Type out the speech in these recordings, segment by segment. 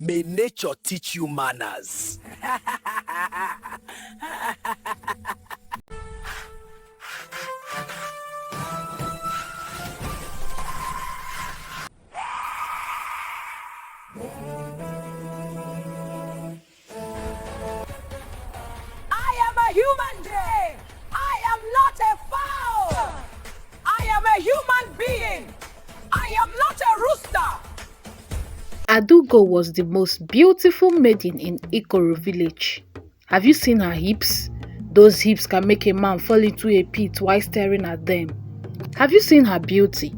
May nature teach you manners. I am a human being. I am not a fowl. I am a human being. I am not a rooster. Adugo was the most beautiful maiden in Ikoro village. Have you seen her hips? Those hips can make a man fall into a pit while staring at them. Have you seen her beauty?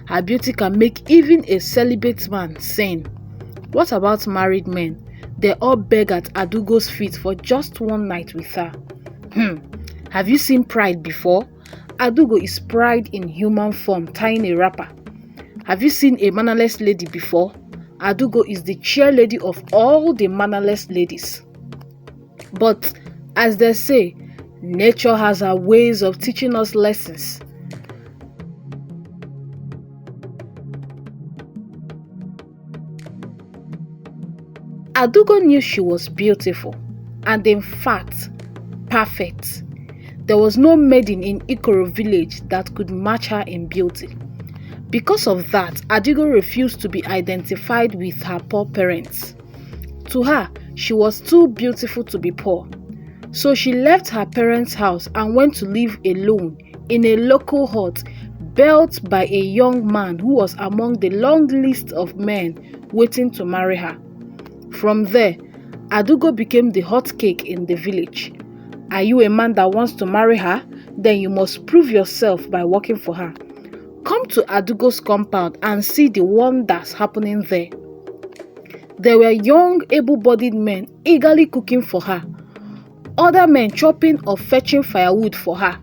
Her beauty can make even a celibate man sin. What about married men? They all beg at Adugo's feet for just one night with her. Have you seen pride before? Adugo is pride in human form, tying a wrapper. Have you seen a mannerless lady before? Adugo is the cheerleader of all the mannerless ladies. But as they say, nature has her ways of teaching us lessons. Adugo knew she was beautiful and in fact perfect. There was no maiden in Ikoro village that could match her in beauty. Because of that, Adugo refused to be identified with her poor parents. To her, she was too beautiful to be poor. So she left her parents' house and went to live alone in a local hut built by a young man who was among the long list of men waiting to marry her. From there, Adugo became the hot cake in the village. Are you a man that wants to marry her? Then you must prove yourself by working for her. Come to Adugo's compound and see the wonders happening there. There were young, able-bodied men eagerly cooking for her. Other men chopping or fetching firewood for her.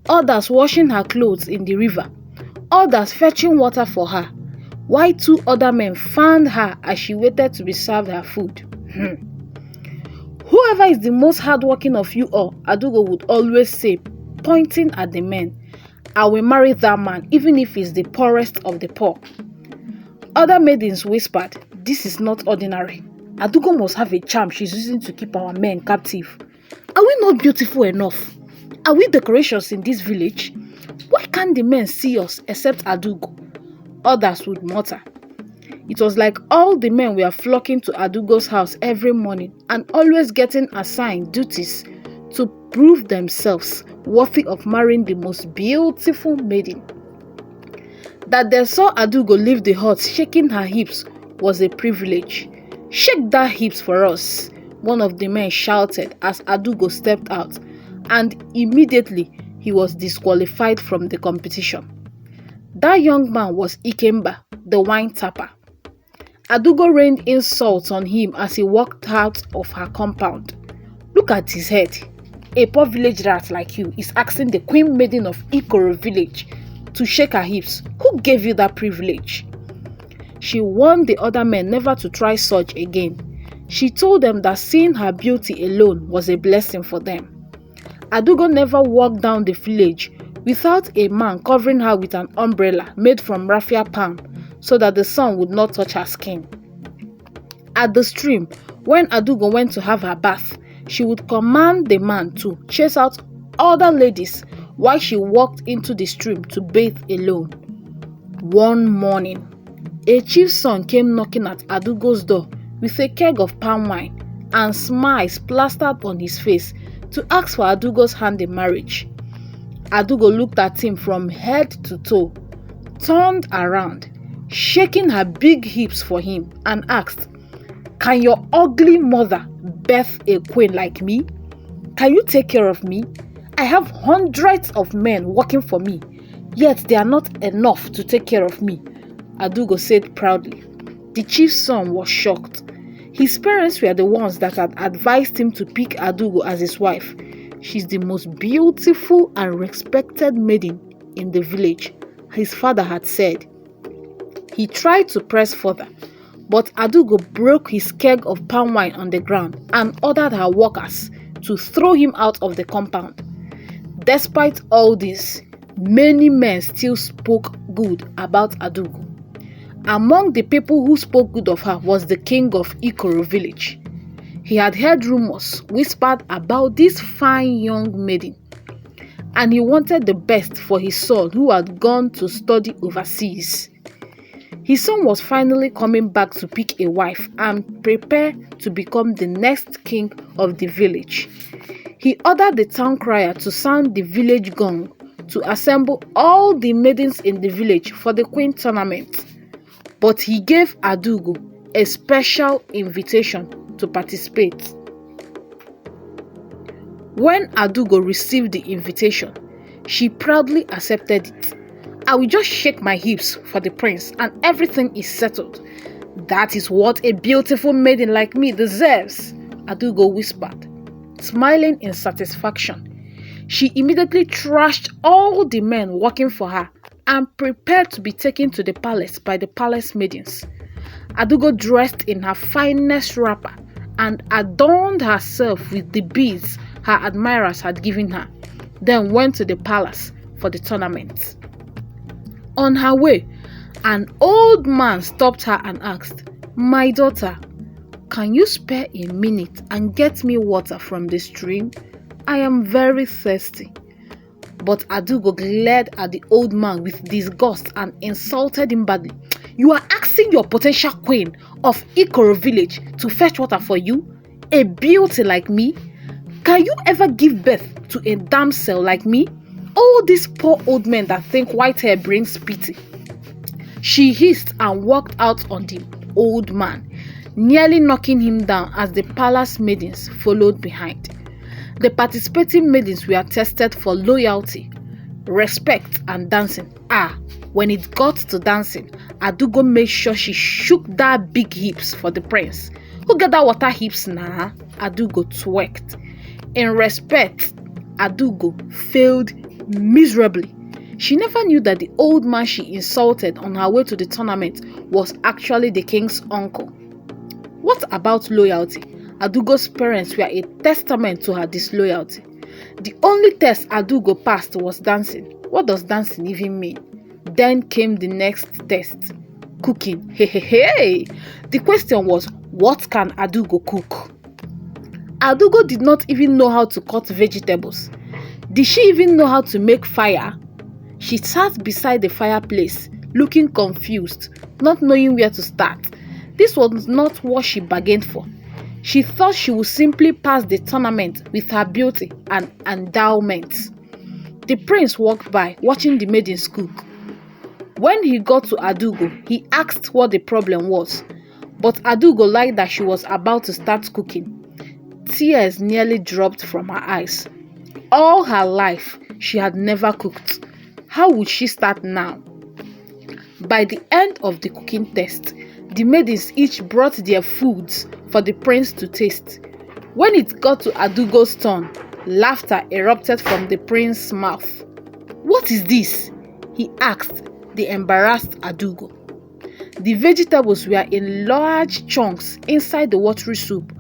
Others washing her clothes in the river. Others fetching water for her. While two other men fanned her as she waited to be served her food. Whoever is the most hardworking of you all, Adugo would always say, pointing at the men, I will marry that man even if he's the poorest of the poor. Other maidens whispered, this is not ordinary. Adugo must have a charm she's using to keep our men captive. Are we not beautiful enough? Are we decorations in this village? Why can't the men see us except Adugo? Others would mutter. It was like all the men were flocking to Adugo's house every morning and always getting assigned duties to prove themselves worthy of marrying the most beautiful maiden. That they saw Adugo leave the hut shaking her hips was a privilege. Shake that hips for us, one of the men shouted as Adugo stepped out, and immediately he was disqualified from the competition. That young man was Ikemba, the wine tapper. Adugo rained insults on him as he walked out of her compound. Look at his head. A poor village rat like you is asking the queen maiden of Ikoro village to shake her hips. Who gave you that privilege? She warned the other men never to try such again. She told them that seeing her beauty alone was a blessing for them. Adugo never walked down the village without a man covering her with an umbrella made from raffia palm so that the sun would not touch her skin. At the stream, when Adugo went to have her bath, she would command the man to chase out other ladies while she walked into the stream to bathe alone. One morning, a chief's son came knocking at Adugo's door with a keg of palm wine and smiles plastered on his face to ask for Adugo's hand in marriage. Adugo looked at him from head to toe, turned around, shaking her big hips for him, and asked, "Can your ugly mother birth a queen like me? Can you take care of me? I have hundreds of men working for me, yet they are not enough to take care of me," Adugo said proudly. The chief's son was shocked. His parents were the ones that had advised him to pick Adugo as his wife. She's the most beautiful and respected maiden in the village, his father had said. He tried to press further, but Adugo broke his keg of palm wine on the ground and ordered her workers to throw him out of the compound. Despite all this, many men still spoke good about Adugo. Among the people who spoke good of her was the king of Ikoro village. He had heard rumors whispered about this fine young maiden, and he wanted the best for his son who had gone to study overseas. His son was finally coming back to pick a wife and prepare to become the next king of the village. He ordered the town crier to sound the village gong to assemble all the maidens in the village for the queen tournament. But he gave Adugo a special invitation to participate. When Adugo received the invitation, she proudly accepted it. I will just shake my hips for the prince and everything is settled. That is what a beautiful maiden like me deserves, Adugo whispered, smiling in satisfaction. She immediately trashed all the men working for her and prepared to be taken to the palace by the palace maidens. Adugo dressed in her finest wrapper and adorned herself with the beads her admirers had given her, then went to the palace for the tournament. On her way, an old man stopped her and asked, "My daughter, can you spare a minute and get me water from the stream? I am very thirsty." But Adugo glared at the old man with disgust and insulted him badly. "You are asking your potential queen of Ikoro village to fetch water for you? A beauty like me? Can you ever give birth to a damsel like me? All these poor old men that think white hair brings pity." She hissed and walked out on the old man, nearly knocking him down as the palace maidens followed behind. The participating maidens were tested for loyalty, respect, and dancing. When it got to dancing, Adugo made sure she shook that big hips for the prince. "Who get that water hips now?" Adugo twerked. In respect, Adugo failed miserably. She never knew that the old man she insulted on her way to the tournament was actually the king's uncle. What about loyalty? Adugo's parents were a testament to her disloyalty. The only test Adugo passed was dancing. What does dancing even mean? Then came the next test, cooking. Hey! The question was, what can Adugo cook? Adugo did not even know how to cut vegetables. Did she even know how to make fire? She sat beside the fireplace, looking confused, not knowing where to start. This was not what she bargained for. She thought she would simply pass the tournament with her beauty and endowments. The prince walked by, watching the maidens cook. When he got to Adugo, he asked what the problem was, but Adugo lied that she was about to start cooking. Tears nearly dropped from her eyes. All her life, she had never cooked. How would she start now? By the end of the cooking test, the maidens each brought their foods for the prince to taste. When it got to Adugo's turn, laughter erupted from the prince's mouth. "What is this?" he asked the embarrassed Adugo. The vegetables were in large chunks inside the watery soup.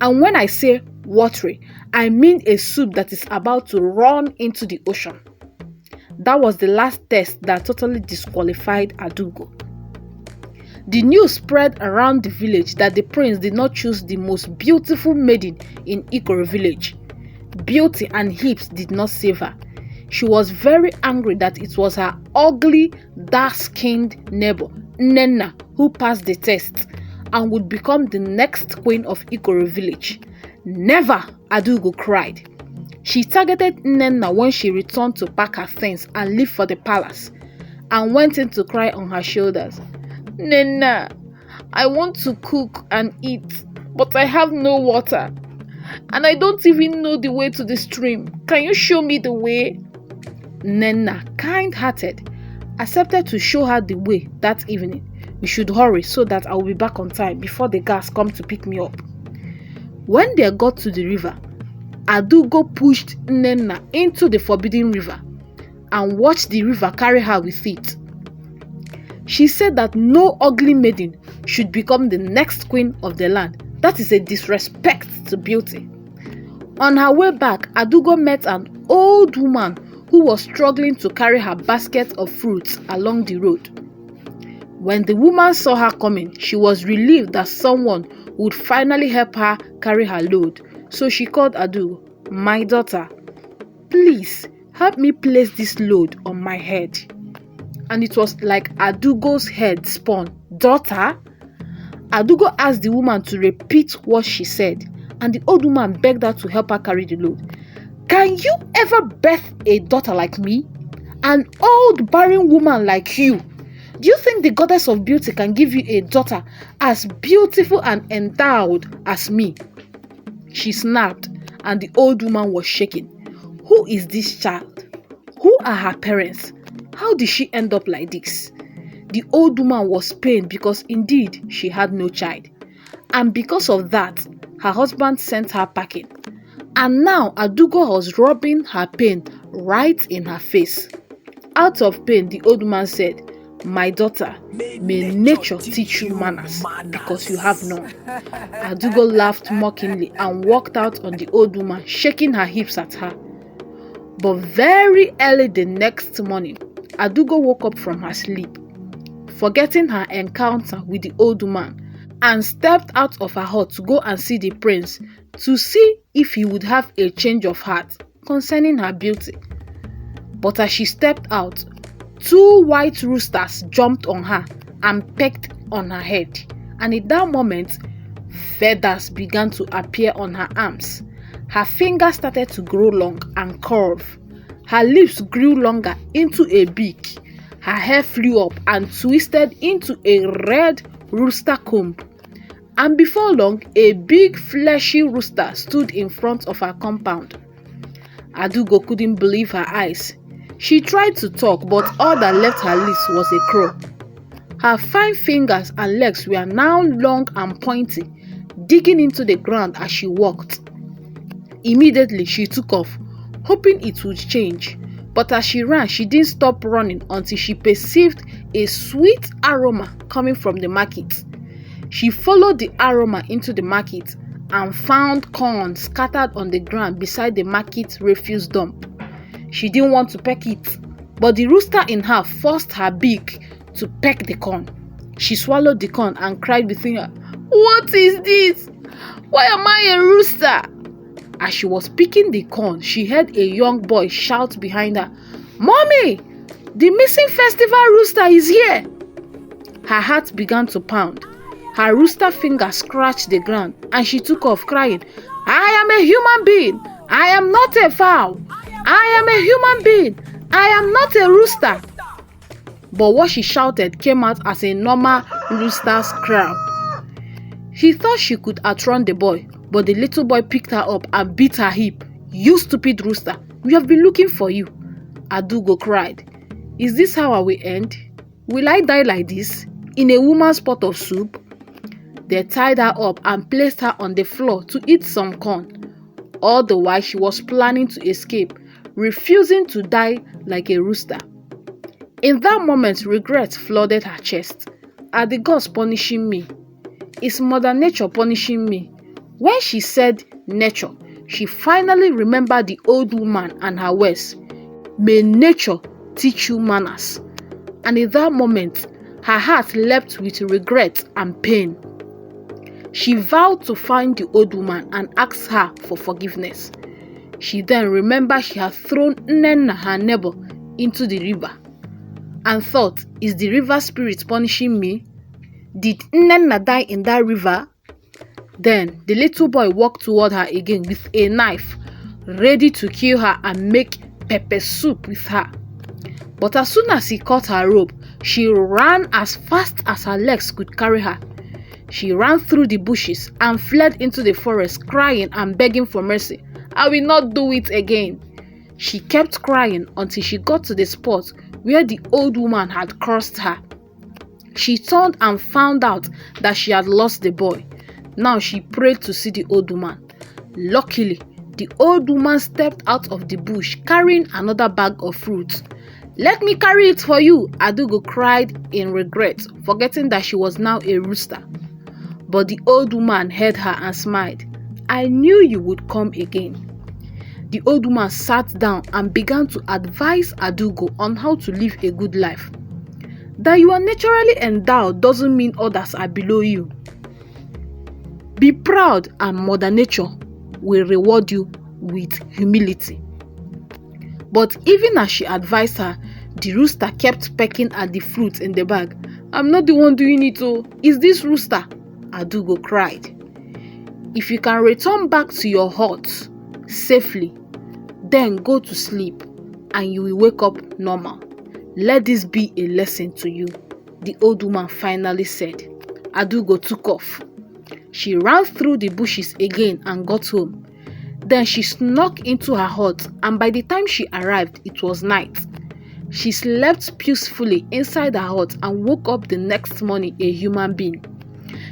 And when I say watery, I mean a soup that is about to run into the ocean. That was the last test that totally disqualified Adugo. The news spread around the village that the prince did not choose the most beautiful maiden in Ikoro village. Beauty and hips did not save her. She was very angry that it was her ugly, dark-skinned neighbor, Nnenna, who passed the test and would become the next queen of Ikoro village. "Never!" Adugo cried. She targeted Nnenna when she returned to pack her things and leave for the palace, and went in to cry on her shoulders. "Nnenna, I want to cook and eat, but I have no water, and I don't even know the way to the stream. Can you show me the way?" Nnenna, kind-hearted, accepted to show her the way that evening. "We should hurry so that I will be back on time before the guards come to pick me up." When they got to the river, Adugo pushed Nnenna into the forbidden river and watched the river carry her with it. She said that no ugly maiden should become the next queen of the land. That is a disrespect to beauty. On her way back, Adugo met an old woman who was struggling to carry her basket of fruits along the road. When the woman saw her coming, she was relieved that someone would finally help her carry her load. So she called Adugo, "My daughter, please help me place this load on my head." And it was like Adugo's head spun. "Daughter?" Adugo asked the woman to repeat what she said, and the old woman begged her to help her carry the load. "Can you ever birth a daughter like me? An old barren woman like you? Do you think the goddess of beauty can give you a daughter as beautiful and endowed as me?" She snapped, and the old woman was shaking. Who is this child? Who are her parents? How did she end up like this? The old woman was pained because indeed she had no child. And because of that, her husband sent her packing. And now Adugo was rubbing her pain right in her face. Out of pain, the old woman said, "My daughter, may nature teach you manners because you have none." Adugo laughed mockingly and walked out on the old woman, shaking her hips at her. But very early the next morning, Adugo woke up from her sleep, forgetting her encounter with the old woman, and stepped out of her hut to go and see the prince to see if he would have a change of heart concerning her beauty. But as she stepped out, 2 white roosters jumped on her and pecked on her head, and in that moment, feathers began to appear on her arms. Her fingers started to grow long and curve. Her lips grew longer into a beak. Her hair flew up and twisted into a red rooster comb. And before long, a big fleshy rooster stood in front of her compound. Adugo couldn't believe her eyes. She tried to talk, but all that left her lips was a crow. Her fine fingers and legs were now long and pointy, digging into the ground as she walked. Immediately, she took off, hoping it would change. But as she ran, she didn't stop running until she perceived a sweet aroma coming from the market. She followed the aroma into the market and found corn scattered on the ground beside the market refuse dump. She didn't want to peck it, but the rooster in her forced her beak to peck the corn. She swallowed the corn and cried within her, "What is this? Why am I a rooster?" As she was picking the corn, she heard a young boy shout behind her, "Mommy, the missing festival rooster is here!" Her heart began to pound. Her rooster finger scratched the ground, and she took off crying, "I am a human being. I am not a fowl. I am a human being. I am not a rooster." But what she shouted came out as a normal rooster's crow. She thought she could outrun the boy, but the little boy picked her up and beat her hip. "You stupid rooster, we have been looking for you." Adugo cried, "Is this how I will end? Will I die like this, in a woman's pot of soup?" They tied her up and placed her on the floor to eat some corn. All the while she was planning to escape, refusing to die like a rooster. In that moment, regret flooded her chest. Are the gods punishing me? Is Mother Nature punishing me? When she said nature, she finally remembered the old woman and her words. May nature teach you manners. And in that moment, her heart leapt with regret and pain. She vowed to find the old woman and ask her for forgiveness. She then remembered she had thrown Nnenna, her neighbor, into the river, and thought, is the river spirit punishing me? Did Nnenna die in that river? Then the little boy walked toward her again with a knife, ready to kill her and make pepper soup with her. But as soon as he caught her rope, she ran as fast as her legs could carry her. She ran through the bushes and fled into the forest, crying and begging for mercy. I will not do it again. She kept crying until she got to the spot where the old woman had cursed her. She turned and found out that she had lost the boy. Now she prayed to see the old woman. Luckily, the old woman stepped out of the bush carrying another bag of fruits. Let me carry it for you, Adugo cried in regret, forgetting that she was now a rooster. But the old woman heard her and smiled. I knew you would come again. The old woman sat down and began to advise Adugo on how to live a good life. That you are naturally endowed doesn't mean others are below you. Be proud and Mother Nature will reward you with humility. But even as she advised her, the rooster kept pecking at the fruit in the bag. I'm not the one doing it, oh, it's this rooster, Adugo cried. If you can return back to your hut safely, then go to sleep and you will wake up normal. Let this be a lesson to you, the old woman finally said. Adugo took off. She ran through the bushes again and got home. Then she snuck into her hut, and by the time she arrived, it was night. She slept peacefully inside her hut and woke up the next morning a human being.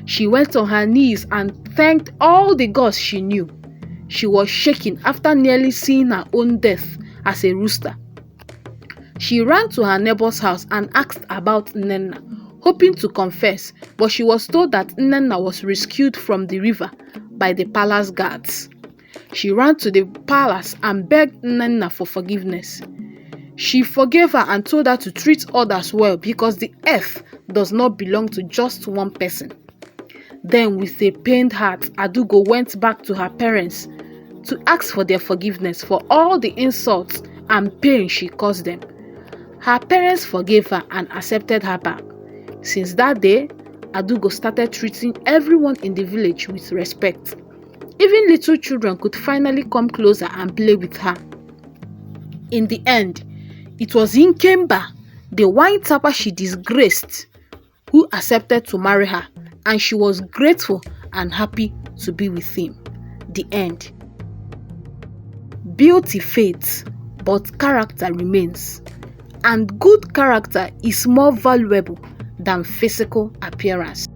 She went on her knees and thanked all the gods she knew. She was shaking after nearly seeing her own death as a rooster. She ran to her neighbor's house and asked about Nnenna, hoping to confess, but she was told that Nnenna was rescued from the river by the palace guards. She ran to the palace and begged Nnenna for forgiveness. She forgave her and told her to treat others well because the earth does not belong to just one person. Then, with a pained heart, Adugo went back to her parents to ask for their forgiveness for all the insults and pain she caused them. Her parents forgave her and accepted her back. Since that day, Adugo started treating everyone in the village with respect. Even little children could finally come closer and play with her. In the end, it was Ikemba, the wine tapper she disgraced, who accepted to marry her, and she was grateful and happy to be with him. The end. Beauty fades, but character remains. And good character is more valuable than physical appearance.